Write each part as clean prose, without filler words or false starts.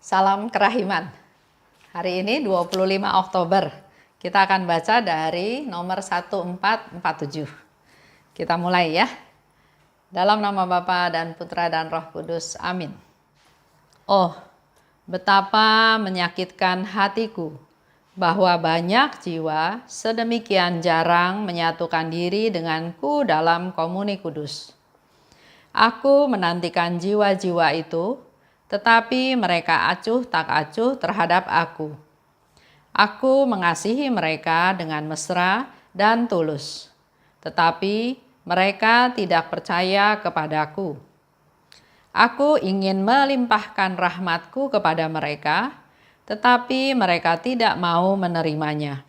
Salam kerahiman. Hari ini 25 Oktober. Kita akan baca dari nomor 1447. Kita mulai ya. Dalam nama Bapa dan Putra dan Roh Kudus. Amin. Oh, betapa menyakitkan hatiku bahwa banyak jiwa sedemikian jarang menyatukan diri denganku dalam komuni kudus. Aku menantikan jiwa-jiwa itu, tetapi mereka acuh tak acuh terhadap aku. Aku mengasihi mereka dengan mesra dan tulus, tetapi mereka tidak percaya kepadaku. Aku ingin melimpahkan rahmatku kepada mereka, tetapi mereka tidak mau menerimanya.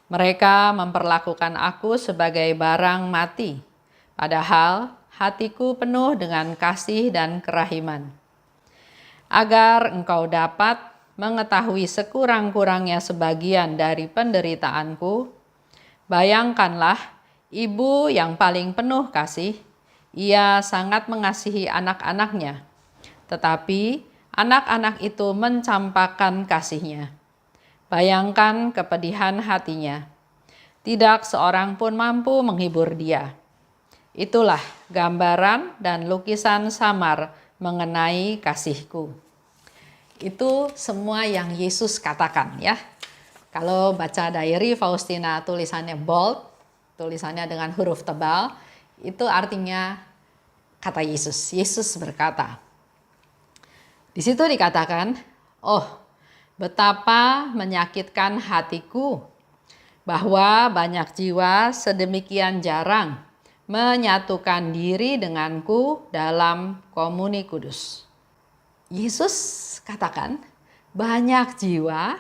Mereka memperlakukan aku sebagai barang mati, padahal hatiku penuh dengan kasih dan kerahiman. Agar engkau dapat mengetahui sekurang-kurangnya sebagian dari penderitaanku, bayangkanlah ibu yang paling penuh kasih, ia sangat mengasihi anak-anaknya, tetapi anak-anak itu mencampakkan kasihnya. Bayangkan kepedihan hatinya, tidak seorang pun mampu menghibur dia. Itulah gambaran dan lukisan samar mengenai kasihku. Itu semua yang Yesus katakan ya. Kalau baca diary Faustina tulisannya bold, tulisannya dengan huruf tebal, itu artinya kata Yesus. Yesus berkata. Di situ dikatakan, oh betapa menyakitkan hatiku bahwa banyak jiwa sedemikian jarang menyatukan diri denganku dalam komuni kudus. Yesus katakan banyak jiwa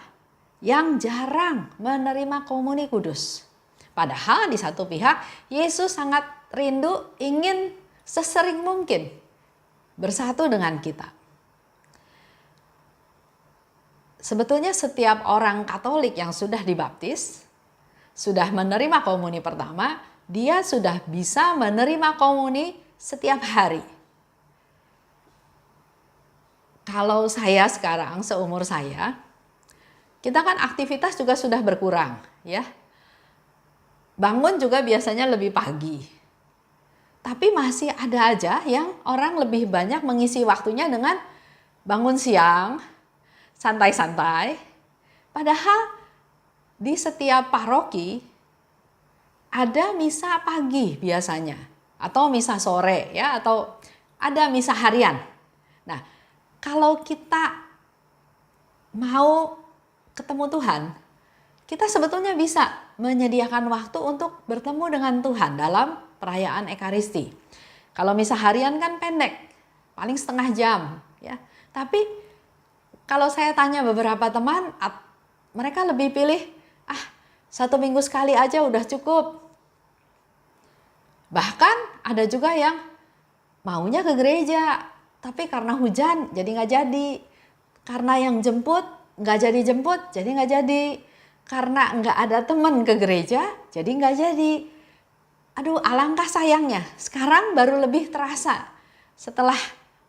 yang jarang menerima komuni kudus. Padahal di satu pihak Yesus sangat rindu ingin sesering mungkin bersatu dengan kita. Sebetulnya setiap orang Katolik yang sudah dibaptis, sudah menerima komuni pertama, dia sudah bisa menerima komuni setiap hari. Kalau saya sekarang, seumur saya, kita kan aktivitas juga sudah berkurang ya. Bangun juga biasanya lebih pagi. Tapi masih ada aja yang orang lebih banyak mengisi waktunya dengan bangun siang, santai-santai. Padahal di setiap paroki ada misa pagi biasanya, atau misa sore ya, atau ada misa harian. Nah, kalau kita mau ketemu Tuhan, kita sebetulnya bisa menyediakan waktu untuk bertemu dengan Tuhan dalam perayaan Ekaristi. Kalau misa harian kan pendek, paling setengah jam ya. Tapi kalau saya tanya beberapa teman, mereka lebih pilih 1 minggu sekali aja udah cukup. Bahkan ada juga yang maunya ke gereja, tapi karena hujan jadi nggak jadi. Karena yang jemput nggak jadi jemput, jadi nggak jadi. Karena nggak ada teman ke gereja, jadi nggak jadi. Aduh, alangkah sayangnya. Sekarang baru lebih terasa. Setelah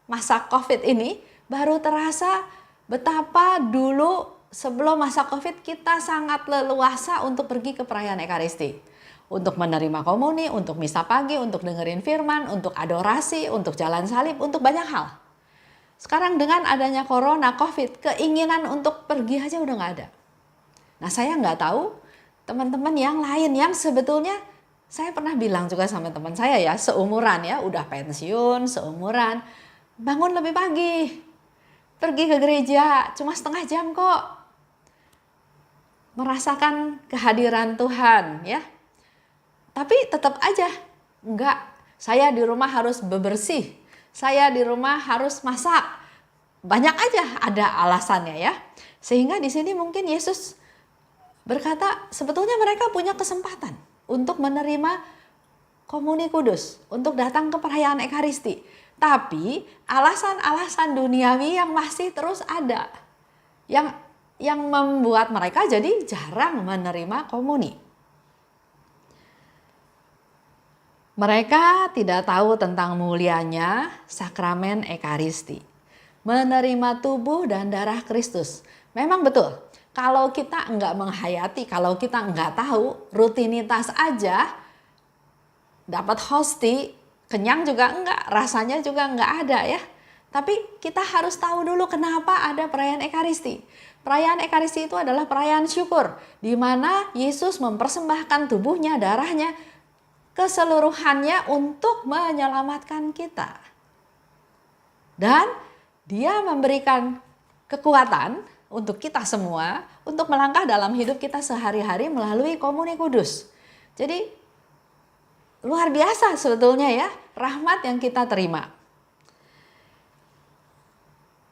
masa COVID ini, baru terasa betapa dulu sebelum masa COVID kita sangat leluasa untuk pergi ke perayaan Ekaristi. Untuk menerima komuni, untuk misa pagi, untuk dengerin firman, untuk adorasi, untuk jalan salib, untuk banyak hal. Sekarang dengan adanya corona, COVID, keinginan untuk pergi aja udah nggak ada. Nah, saya nggak tahu teman-teman yang lain yang sebetulnya saya pernah bilang juga sama teman saya ya, seumuran ya, udah pensiun, seumuran, bangun lebih pagi, pergi ke gereja, cuma setengah jam kok. Merasakan kehadiran Tuhan ya. Tapi tetap aja enggak, saya di rumah harus bebersih, saya di rumah harus masak. Banyak aja ada alasannya ya. Sehingga di sini mungkin Yesus berkata sebetulnya mereka punya kesempatan untuk menerima komuni kudus, untuk datang ke perayaan Ekaristi. Tapi alasan-alasan duniawi yang masih terus ada. Yang membuat mereka jadi jarang menerima komuni. Mereka tidak tahu tentang mulianya sakramen Ekaristi. menerima tubuh dan darah Kristus. Memang betul, kalau kita enggak menghayati, kalau kita enggak tahu, rutinitas aja, dapat hosti, kenyang juga enggak, rasanya juga enggak ada ya. Tapi kita harus tahu dulu kenapa ada perayaan Ekaristi. Perayaan Ekaristi itu adalah perayaan syukur, di mana Yesus mempersembahkan tubuhnya, darahnya, keseluruhannya untuk menyelamatkan kita. Dan dia memberikan kekuatan untuk kita semua, untuk melangkah dalam hidup kita sehari-hari melalui komuni kudus. Jadi luar biasa sebetulnya ya, rahmat yang kita terima.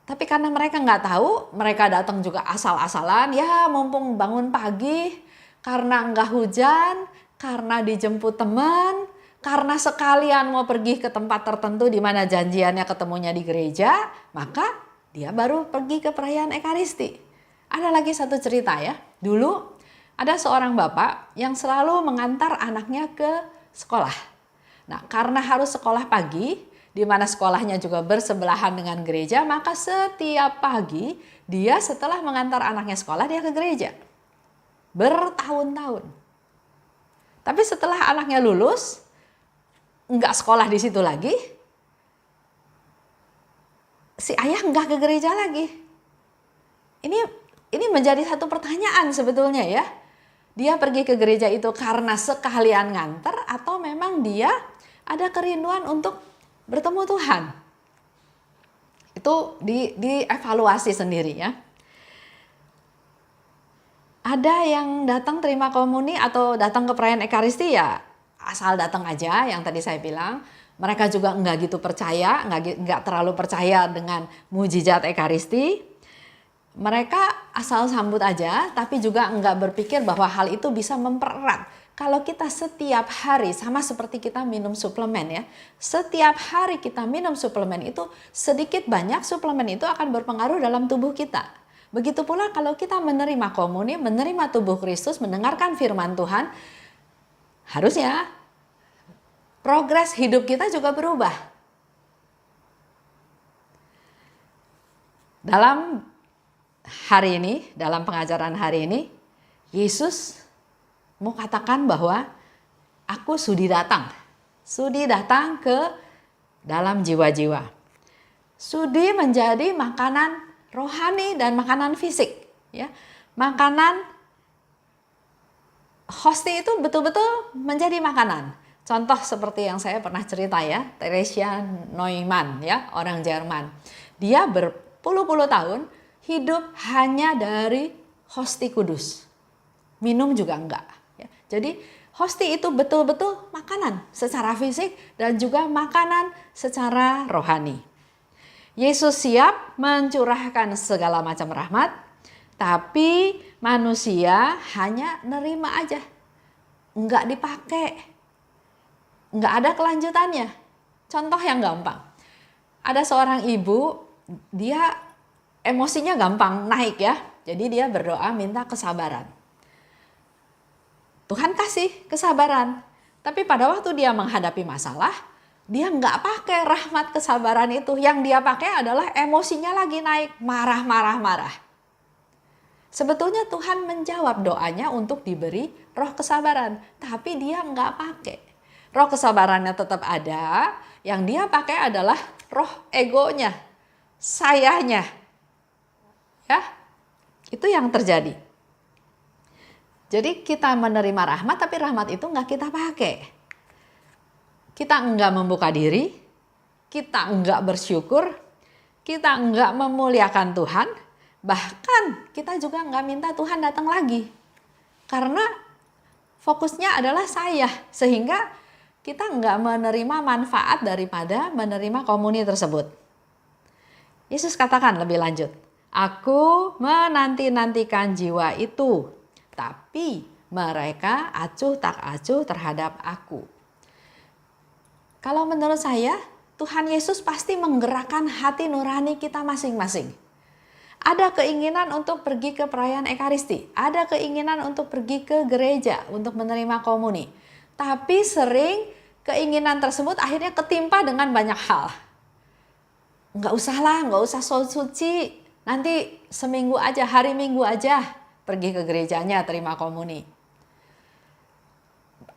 Tapi karena mereka nggak tahu, mereka datang juga asal-asalan, ya mumpung bangun pagi, karena nggak hujan, karena dijemput teman, karena sekalian mau pergi ke tempat tertentu di mana janjiannya ketemunya di gereja, maka dia baru pergi ke perayaan Ekaristi. Ada lagi satu cerita ya. Dulu ada seorang bapak yang selalu mengantar anaknya ke sekolah. Nah, karena harus sekolah pagi, di mana sekolahnya juga bersebelahan dengan gereja, maka setiap pagi dia setelah mengantar anaknya sekolah, dia ke gereja. Bertahun-tahun. Tapi setelah anaknya lulus, nggak sekolah di situ lagi, si ayah nggak ke gereja lagi. Ini menjadi satu pertanyaan sebetulnya ya. Dia pergi ke gereja itu karena sekalian nganter atau memang dia ada kerinduan untuk bertemu Tuhan. Itu dievaluasi sendiri ya. Ada yang datang terima komuni atau datang ke perayaan Ekaristi ya asal datang aja, yang tadi saya bilang. Mereka juga nggak gitu percaya, nggak terlalu percaya dengan mujizat Ekaristi. Mereka asal sambut aja, tapi juga nggak berpikir bahwa hal itu bisa mempererat. Kalau kita setiap hari, sama seperti kita minum suplemen ya, setiap hari kita minum suplemen itu, sedikit banyak suplemen itu akan berpengaruh dalam tubuh kita. Begitu pula kalau kita menerima komuni, menerima tubuh Kristus, mendengarkan firman Tuhan, harusnya progres hidup kita juga berubah. Dalam hari ini, dalam pengajaran hari ini, Yesus mau katakan bahwa aku sudi datang ke dalam jiwa-jiwa. Sudi menjadi makanan rohani dan makanan fisik. Ya. Makanan hosti itu betul-betul menjadi makanan. Contoh seperti yang saya pernah cerita ya, Theresia Neumann ya, orang Jerman. Dia berpuluh-puluh tahun hidup hanya dari hosti kudus. Minum juga enggak. Ya. Jadi hosti itu betul-betul makanan secara fisik dan juga makanan secara rohani. Yesus siap mencurahkan segala macam rahmat, tapi manusia hanya nerima aja. Enggak dipakai. Nggak ada kelanjutannya. Contoh yang gampang. Ada seorang ibu, dia emosinya gampang naik ya. Jadi dia berdoa minta kesabaran. Tuhan kasih kesabaran. Tapi pada waktu dia menghadapi masalah, dia nggak pakai rahmat kesabaran itu. Yang dia pakai adalah emosinya lagi naik, marah. Sebetulnya Tuhan menjawab doanya untuk diberi roh kesabaran. Tapi dia nggak pakai. Roh kesabarannya tetap ada, yang dia pakai adalah roh egonya, sayanya. Ya, itu yang terjadi. Jadi kita menerima rahmat, tapi rahmat itu nggak kita pakai. Kita nggak membuka diri, kita nggak bersyukur, kita nggak memuliakan Tuhan, bahkan kita juga nggak minta Tuhan datang lagi. Karena fokusnya adalah saya, sehingga kita nggak menerima manfaat daripada menerima komuni tersebut. Yesus katakan lebih lanjut, aku menanti-nantikan jiwa itu, tapi mereka acuh tak acuh terhadap aku. Kalau menurut saya, Tuhan Yesus pasti menggerakkan hati nurani kita masing-masing. Ada keinginan untuk pergi ke perayaan Ekaristi, ada keinginan untuk pergi ke gereja untuk menerima komuni. Tapi sering keinginan tersebut akhirnya ketimpa dengan banyak hal. nggak usah lah, nggak usah suci, nanti seminggu aja, hari Minggu aja pergi ke gerejanya terima komuni.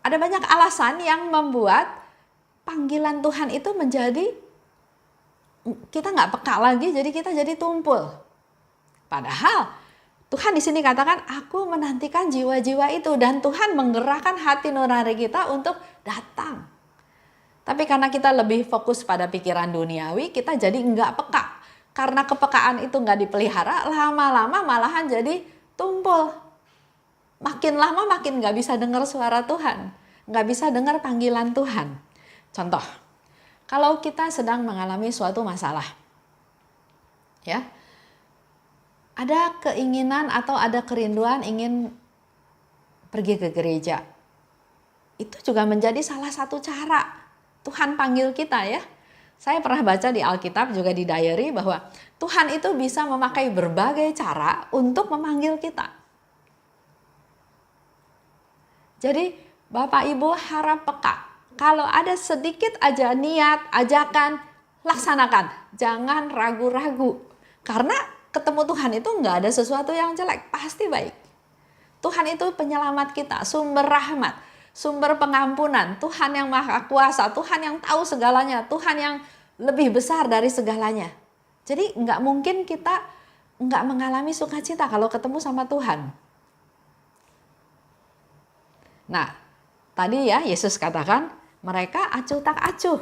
Ada banyak alasan yang membuat panggilan Tuhan itu menjadi kita nggak peka lagi, jadi kita jadi tumpul. Padahal Tuhan di sini katakan, aku menantikan jiwa-jiwa itu, dan Tuhan menggerakkan hati nurani kita untuk datang. Tapi karena kita lebih fokus pada pikiran duniawi, kita jadi nggak peka. Karena kepekaan itu nggak dipelihara, lama-lama malahan jadi tumpul. Makin lama makin nggak bisa dengar suara Tuhan, nggak bisa dengar panggilan Tuhan. Contoh, kalau kita sedang mengalami suatu masalah, ya, ada keinginan atau ada kerinduan ingin pergi ke gereja. Itu juga menjadi salah satu cara Tuhan panggil kita, ya. Saya pernah baca di Alkitab, juga di diary, bahwa Tuhan itu bisa memakai berbagai cara untuk memanggil kita. Jadi Bapak Ibu harap peka. Kalau ada sedikit aja niat, ajakan, laksanakan. Jangan ragu-ragu. Karena ketemu Tuhan itu nggak ada sesuatu yang jelek, pasti baik. Tuhan itu penyelamat kita, sumber rahmat, sumber pengampunan, Tuhan yang maha kuasa, Tuhan yang tahu segalanya, Tuhan yang lebih besar dari segalanya. Jadi nggak mungkin kita nggak mengalami sukacita kalau ketemu sama Tuhan. Nah, tadi ya Yesus katakan mereka acuh tak acuh.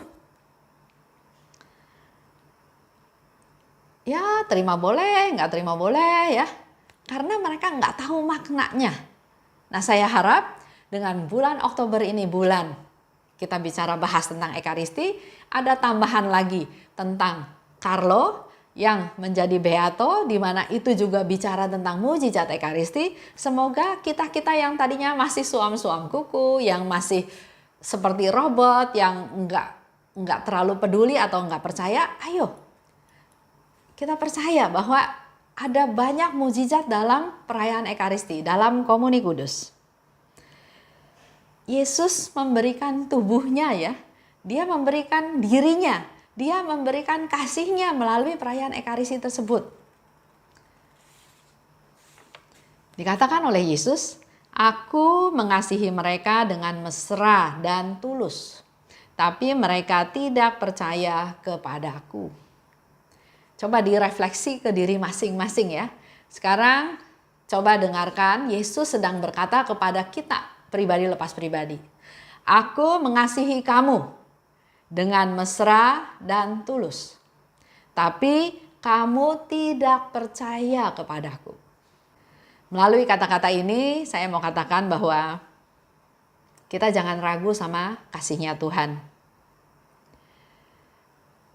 Ya terima boleh, nggak terima boleh ya. Karena mereka nggak tahu maknanya. Nah, saya harap dengan bulan Oktober ini, bulan kita bicara bahas tentang Ekaristi, ada tambahan lagi tentang Carlo yang menjadi Beato, di mana itu juga bicara tentang mujizat Ekaristi. Semoga kita-kita yang tadinya masih suam-suam kuku, yang masih seperti robot, yang nggak terlalu peduli atau nggak percaya, ayo kita percaya bahwa ada banyak mujizat dalam perayaan Ekaristi, dalam Komuni Kudus. Yesus memberikan tubuhnya, ya, dia memberikan dirinya, dia memberikan kasihnya melalui perayaan Ekaristi tersebut. Dikatakan oleh Yesus, aku mengasihi mereka dengan mesra dan tulus, tapi mereka tidak percaya kepadaku. Coba direfleksi ke diri masing-masing ya. Sekarang coba dengarkan Yesus sedang berkata kepada kita pribadi lepas pribadi. Aku mengasihi kamu dengan mesra dan tulus, tapi kamu tidak percaya kepadaku. Melalui kata-kata ini saya mau katakan bahwa kita jangan ragu sama kasihnya Tuhan.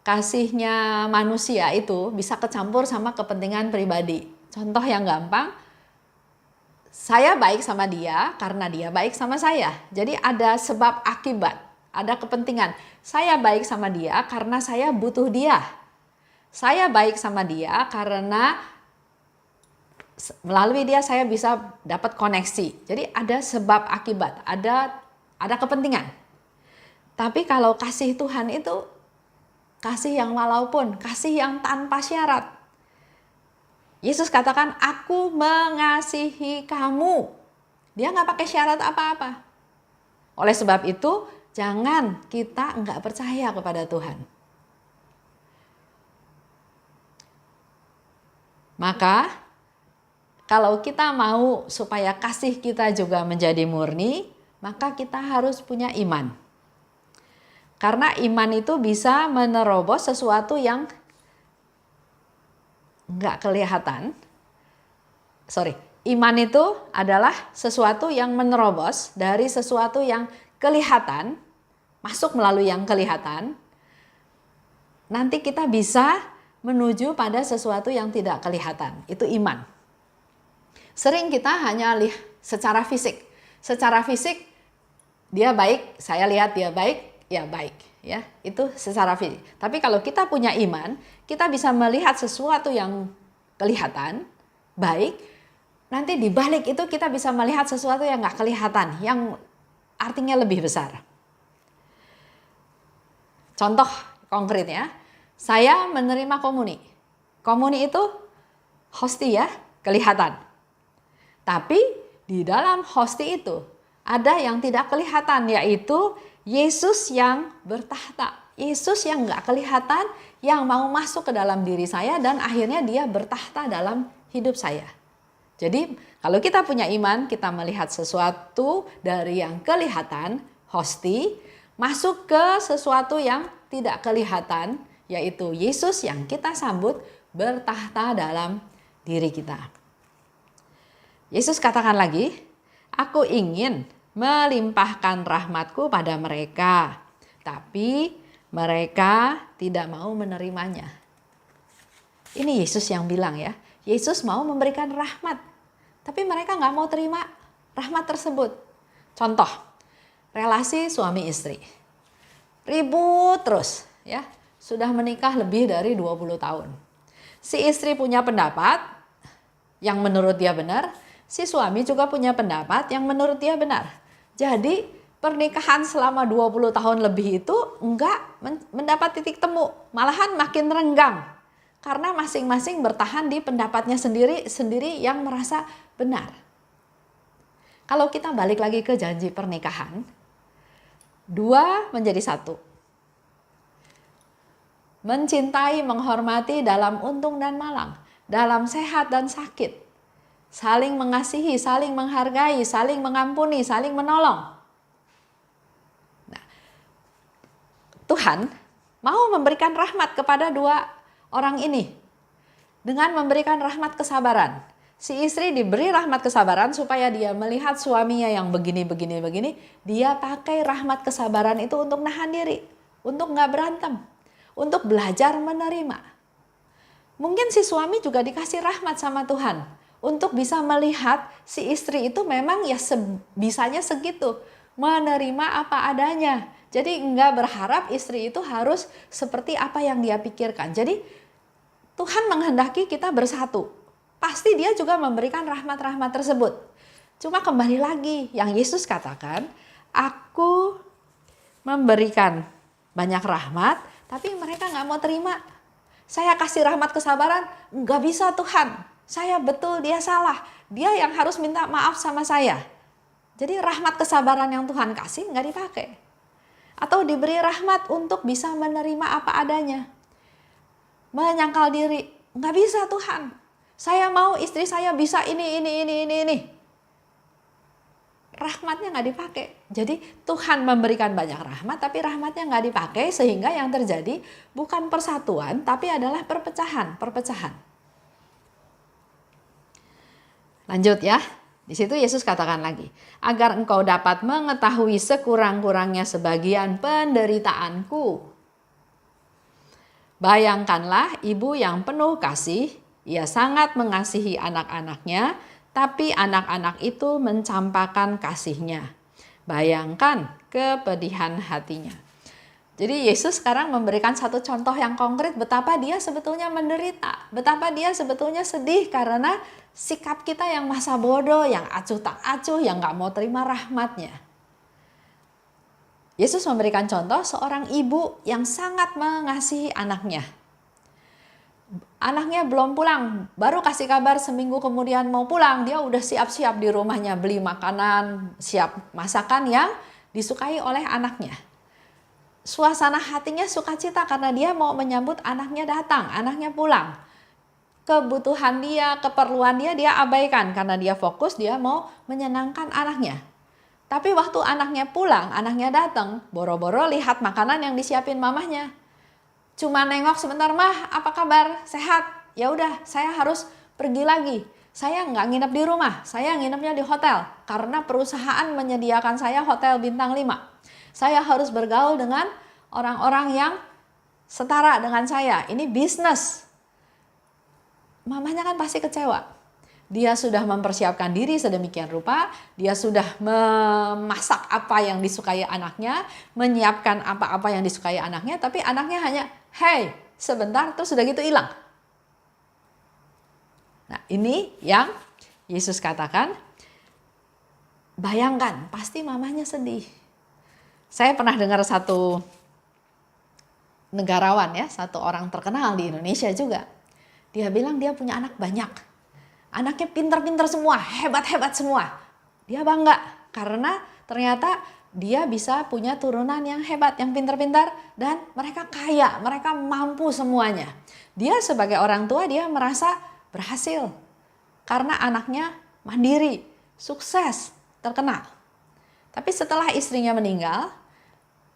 Kasihnya manusia itu bisa kecampur sama kepentingan pribadi. Contoh yang gampang, saya baik sama dia karena dia baik sama saya. Jadi ada sebab akibat, ada kepentingan. Saya baik sama dia karena saya butuh dia. Saya baik sama dia karena melalui dia saya bisa dapat koneksi. Jadi ada sebab akibat, ada kepentingan. Tapi kalau kasih Tuhan itu kasih yang walaupun, kasih yang tanpa syarat. Yesus katakan, aku mengasihi kamu. Dia nggak pakai syarat apa-apa. Oleh sebab itu, jangan kita nggak percaya kepada Tuhan. Maka, kalau kita mau supaya kasih kita juga menjadi murni, maka kita harus punya iman. Karena iman itu bisa menerobos sesuatu yang nggak kelihatan. Iman itu adalah sesuatu yang menerobos dari sesuatu yang kelihatan, masuk melalui yang kelihatan. Nanti kita bisa menuju pada sesuatu yang tidak kelihatan. Itu iman. Sering kita hanya lihat secara fisik. Secara fisik dia baik, saya lihat dia baik. Ya baik, ya itu secara fisik. Tapi kalau kita punya iman, kita bisa melihat sesuatu yang kelihatan baik. Nanti di balik itu kita bisa melihat sesuatu yang nggak kelihatan, yang artinya lebih besar. Contoh konkret ya, Saya menerima komuni. Komuni itu hosti ya, kelihatan. Tapi di dalam hosti itu ada yang tidak kelihatan, yaitu Yesus yang bertahta. Yesus yang nggak kelihatan, yang mau masuk ke dalam diri saya dan akhirnya dia bertahta dalam hidup saya. Jadi kalau kita punya iman, kita melihat sesuatu dari yang kelihatan, hosti, masuk ke sesuatu yang tidak kelihatan, yaitu Yesus yang kita sambut bertahta dalam diri kita. Yesus katakan lagi, aku ingin melimpahkan rahmatku pada mereka, tapi mereka tidak mau menerimanya. Ini Yesus yang bilang ya, Yesus mau memberikan rahmat, tapi mereka nggak mau terima rahmat tersebut. Contoh, relasi suami istri. Ribut terus ya, sudah menikah lebih dari 20 tahun. Si istri punya pendapat yang menurut dia benar, si suami juga punya pendapat yang menurut dia benar. Jadi pernikahan selama 20 tahun lebih itu enggak mendapat titik temu, malahan makin renggang. Karena masing-masing bertahan di pendapatnya sendiri yang merasa benar. Kalau kita balik lagi ke janji pernikahan, dua menjadi satu. Mencintai, menghormati dalam untung dan malang, dalam sehat dan sakit. Saling mengasihi, saling menghargai, saling mengampuni, saling menolong. Nah, Tuhan mau memberikan rahmat kepada dua orang ini dengan memberikan rahmat kesabaran. Si istri diberi rahmat kesabaran supaya dia melihat suaminya yang begini, dia pakai rahmat kesabaran itu untuk nahan diri, untuk nggak berantem, untuk belajar menerima. Mungkin si suami juga dikasih rahmat sama Tuhan untuk bisa melihat si istri itu memang ya bisanya segitu, menerima apa adanya. Jadi nggak berharap istri itu harus seperti apa yang dia pikirkan. Jadi Tuhan menghendaki kita bersatu. Pasti dia juga memberikan rahmat-rahmat tersebut. Cuma kembali lagi yang Yesus katakan, aku memberikan banyak rahmat, tapi mereka nggak mau terima. Saya kasih rahmat kesabaran, nggak bisa Tuhan. Saya betul, dia salah. Dia yang harus minta maaf sama saya. Jadi rahmat kesabaran yang Tuhan kasih nggak dipakai. Atau diberi rahmat untuk bisa menerima apa adanya. Menyangkal diri, nggak bisa Tuhan. Saya mau istri saya bisa ini. Rahmatnya nggak dipakai. Jadi Tuhan memberikan banyak rahmat, tapi rahmatnya nggak dipakai sehingga yang terjadi bukan persatuan, tapi adalah perpecahan. Lanjut ya. Di situ Yesus katakan lagi, agar engkau dapat mengetahui sekurang-kurangnya sebagian penderitaanku. Bayangkanlah ibu yang penuh kasih, ia sangat mengasihi anak-anaknya, tapi anak-anak itu mencampakkan kasihnya. Bayangkan kepedihan hatinya. Jadi Yesus sekarang memberikan satu contoh yang konkret betapa dia sebetulnya menderita. Betapa dia sebetulnya sedih karena sikap kita yang masa bodoh, yang acuh tak acuh, yang gak mau terima rahmatnya. Yesus memberikan contoh seorang ibu yang sangat mengasihi anaknya. Anaknya belum pulang, baru kasih kabar seminggu kemudian mau pulang, dia udah siap-siap di rumahnya beli makanan, siap masakan yang disukai oleh anaknya. Suasana hatinya sukacita karena dia mau menyambut anaknya datang, anaknya pulang. Kebutuhan dia, keperluan dia abaikan karena dia fokus, dia mau menyenangkan anaknya. Tapi waktu anaknya pulang, anaknya datang, boro-boro lihat makanan yang disiapin mamahnya. Cuma nengok sebentar, mah apa kabar, sehat? Ya udah, saya harus pergi lagi. Saya nggak nginep di rumah, saya nginepnya di hotel. Karena perusahaan menyediakan saya hotel bintang 5. Saya harus bergaul dengan orang-orang yang setara dengan saya. Ini bisnis. Mamanya kan pasti kecewa. Dia sudah mempersiapkan diri sedemikian rupa, dia sudah memasak apa yang disukai anaknya, menyiapkan apa-apa yang disukai anaknya, tapi anaknya hanya, hey, sebentar, terus sudah gitu hilang. Nah, ini yang Yesus katakan, bayangkan, pasti mamanya sedih. Saya pernah dengar satu negarawan ya, satu orang terkenal di Indonesia juga. Dia bilang dia punya anak banyak. Anaknya pintar-pintar semua, hebat-hebat semua. Dia bangga karena ternyata dia bisa punya turunan yang hebat, yang pintar-pintar, dan mereka kaya, mereka mampu semuanya. Dia sebagai orang tua dia merasa berhasil karena anaknya mandiri, sukses, terkenal. Tapi setelah istrinya meninggal,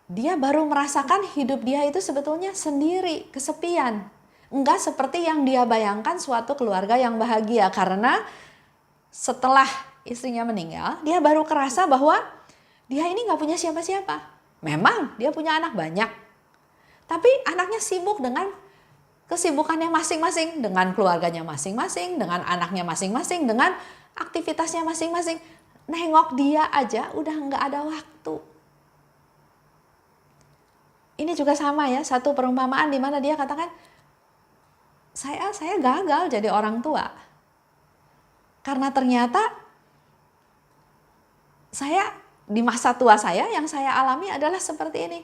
dia baru merasakan hidup dia itu sebetulnya sendiri, kesepian. Enggak seperti yang dia bayangkan suatu keluarga yang bahagia, karena setelah istrinya meninggal, dia baru kerasa bahwa dia ini nggak punya siapa-siapa. Memang dia punya anak banyak, tapi anaknya sibuk dengan kesibukannya masing-masing, dengan keluarganya masing-masing, dengan anaknya masing-masing, dengan aktivitasnya masing-masing. Nengok dia aja udah nggak ada waktu. Ini juga sama ya, satu perumpamaan di mana dia katakan, saya gagal jadi orang tua. Karena ternyata saya di masa tua saya yang saya alami adalah seperti ini.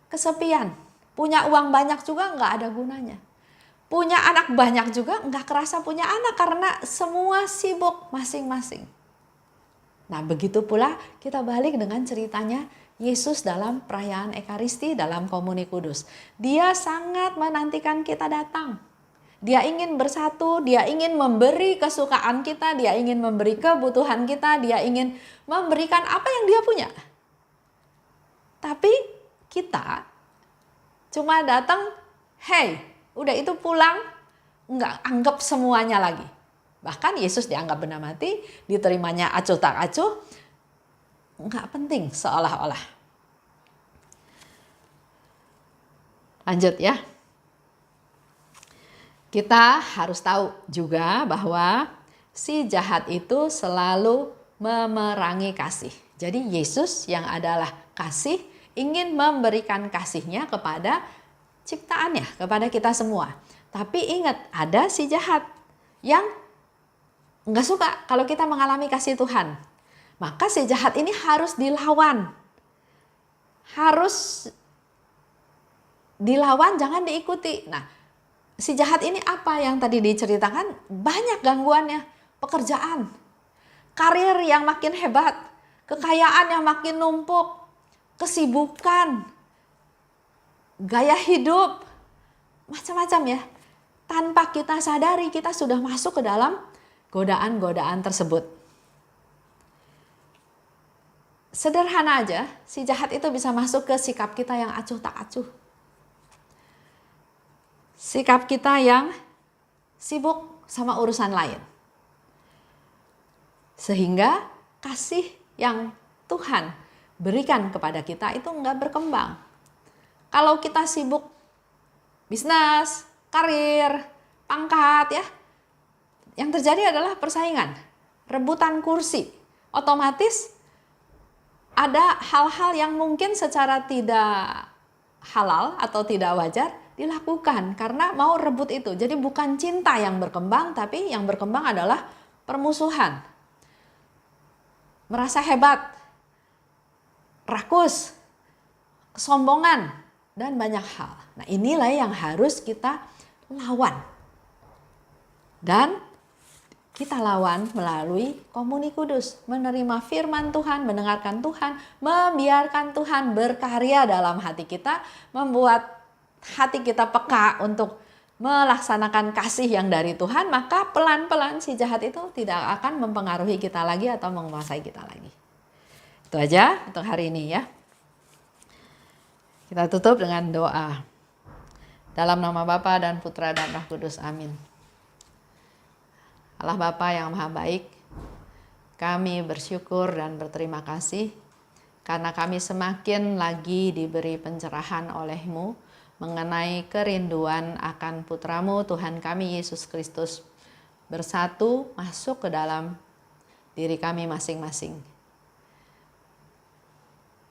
Kesepian, punya uang banyak juga nggak ada gunanya. Punya anak banyak juga nggak kerasa punya anak karena semua sibuk masing-masing. Nah begitu pula kita balik dengan ceritanya Yesus dalam perayaan Ekaristi, dalam Komuni Kudus. Dia sangat menantikan kita datang. Dia ingin bersatu, dia ingin memberi kesukaan kita, dia ingin memberi kebutuhan kita, dia ingin memberikan apa yang dia punya. Tapi kita cuma datang, hey, udah itu pulang, nggak anggap semuanya lagi. Bahkan Yesus dianggap benda mati, diterimanya acuh tak acuh, nggak penting seolah-olah. Lanjut ya. Kita harus tahu juga bahwa si jahat itu selalu memerangi kasih. Jadi Yesus yang adalah kasih ingin memberikan kasihnya kepada ciptaannya, kepada kita semua. Tapi ingat, ada si jahat yang nggak suka kalau kita mengalami kasih Tuhan. Maka si jahat ini harus dilawan. Harus dilawan, jangan diikuti. Nah, si jahat ini apa yang tadi diceritakan? Banyak gangguannya. Pekerjaan, karir yang makin hebat, kekayaan yang makin numpuk, kesibukan, gaya hidup, macam-macam ya. Tanpa kita sadari kita sudah masuk ke dalam godaan-godaan tersebut. Sederhana aja, si jahat itu bisa masuk ke sikap kita yang acuh tak acuh. Sikap kita yang sibuk sama urusan lain. Sehingga kasih yang Tuhan berikan kepada kita itu nggak berkembang. Kalau kita sibuk bisnis, karir, pangkat ya, yang terjadi adalah persaingan, rebutan kursi. Otomatis ada hal-hal yang mungkin secara tidak halal atau tidak wajar dilakukan karena mau rebut itu. Jadi bukan cinta yang berkembang, tapi yang berkembang adalah permusuhan. Merasa hebat, rakus, kesombongan, dan banyak hal. Nah inilah yang harus kita lawan. Dan kita lawan melalui Komuni Kudus. Menerima firman Tuhan, mendengarkan Tuhan, membiarkan Tuhan berkarya dalam hati kita, membuat hati kita peka untuk melaksanakan kasih yang dari Tuhan, maka pelan-pelan si jahat itu tidak akan mempengaruhi kita lagi atau menguasai kita lagi. Itu aja untuk hari ini ya. Kita tutup dengan doa. Dalam nama Bapa dan Putra dan Roh Kudus, amin. Allah Bapa yang Maha Baik, kami bersyukur dan berterima kasih karena kami semakin lagi diberi pencerahan oleh-Mu mengenai kerinduan akan Putramu Tuhan kami Yesus Kristus bersatu masuk ke dalam diri kami masing-masing.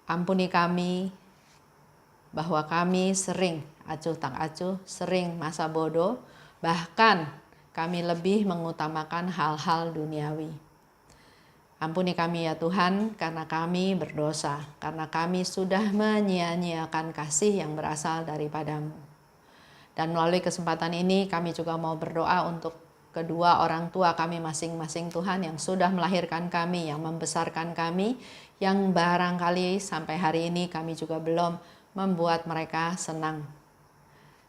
Ampuni kami bahwa kami sering acuh tak acuh, sering masa bodoh, bahkan kami lebih mengutamakan hal-hal duniawi. Ampuni kami ya Tuhan karena kami berdosa, karena kami sudah menyia-nyiakan kasih yang berasal daripada-Mu. Dan melalui kesempatan ini kami juga mau berdoa untuk kedua orang tua kami masing-masing Tuhan yang sudah melahirkan kami, yang membesarkan kami, yang barangkali sampai hari ini kami juga belum membuat mereka senang.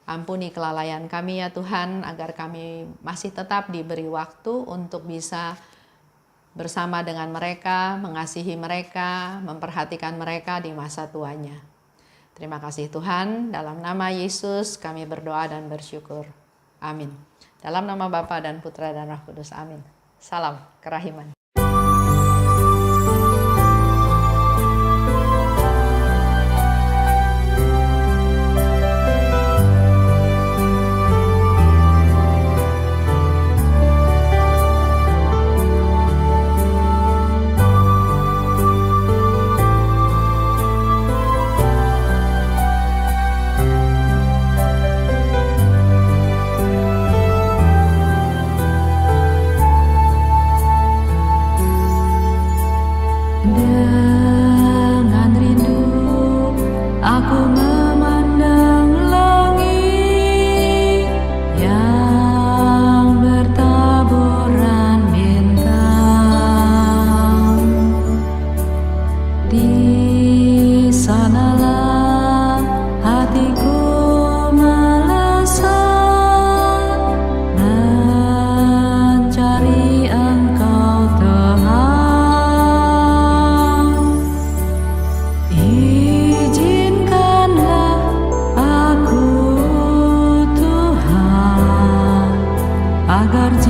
Ampuni kelalaian kami ya Tuhan, agar kami masih tetap diberi waktu untuk bisa bersama dengan mereka, mengasihi mereka, memperhatikan mereka di masa tuanya. Terima kasih Tuhan, dalam nama Yesus kami berdoa dan bersyukur. Amin. Dalam nama Bapa dan Putra dan Roh Kudus. Amin. Salam kerahiman. agar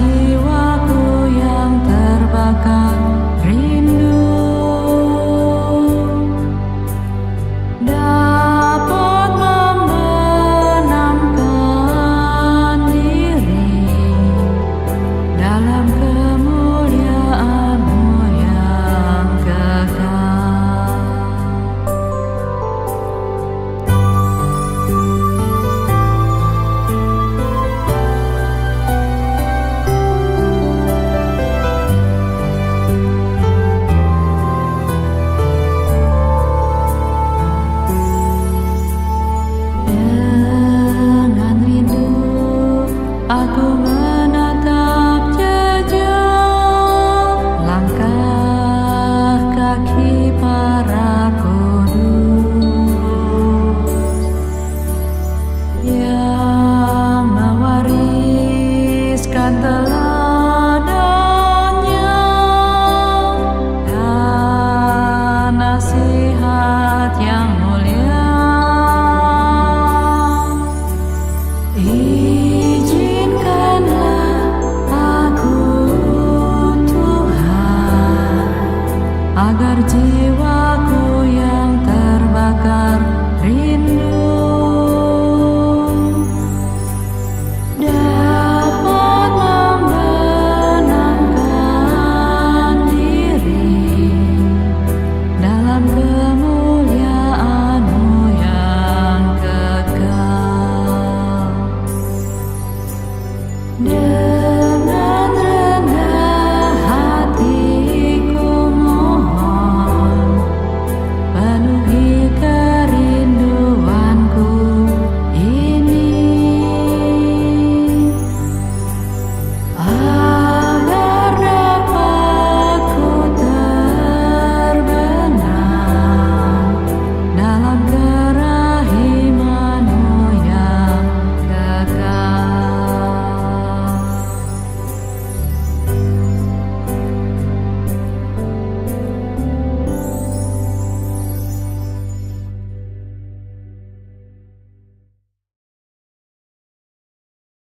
jiwa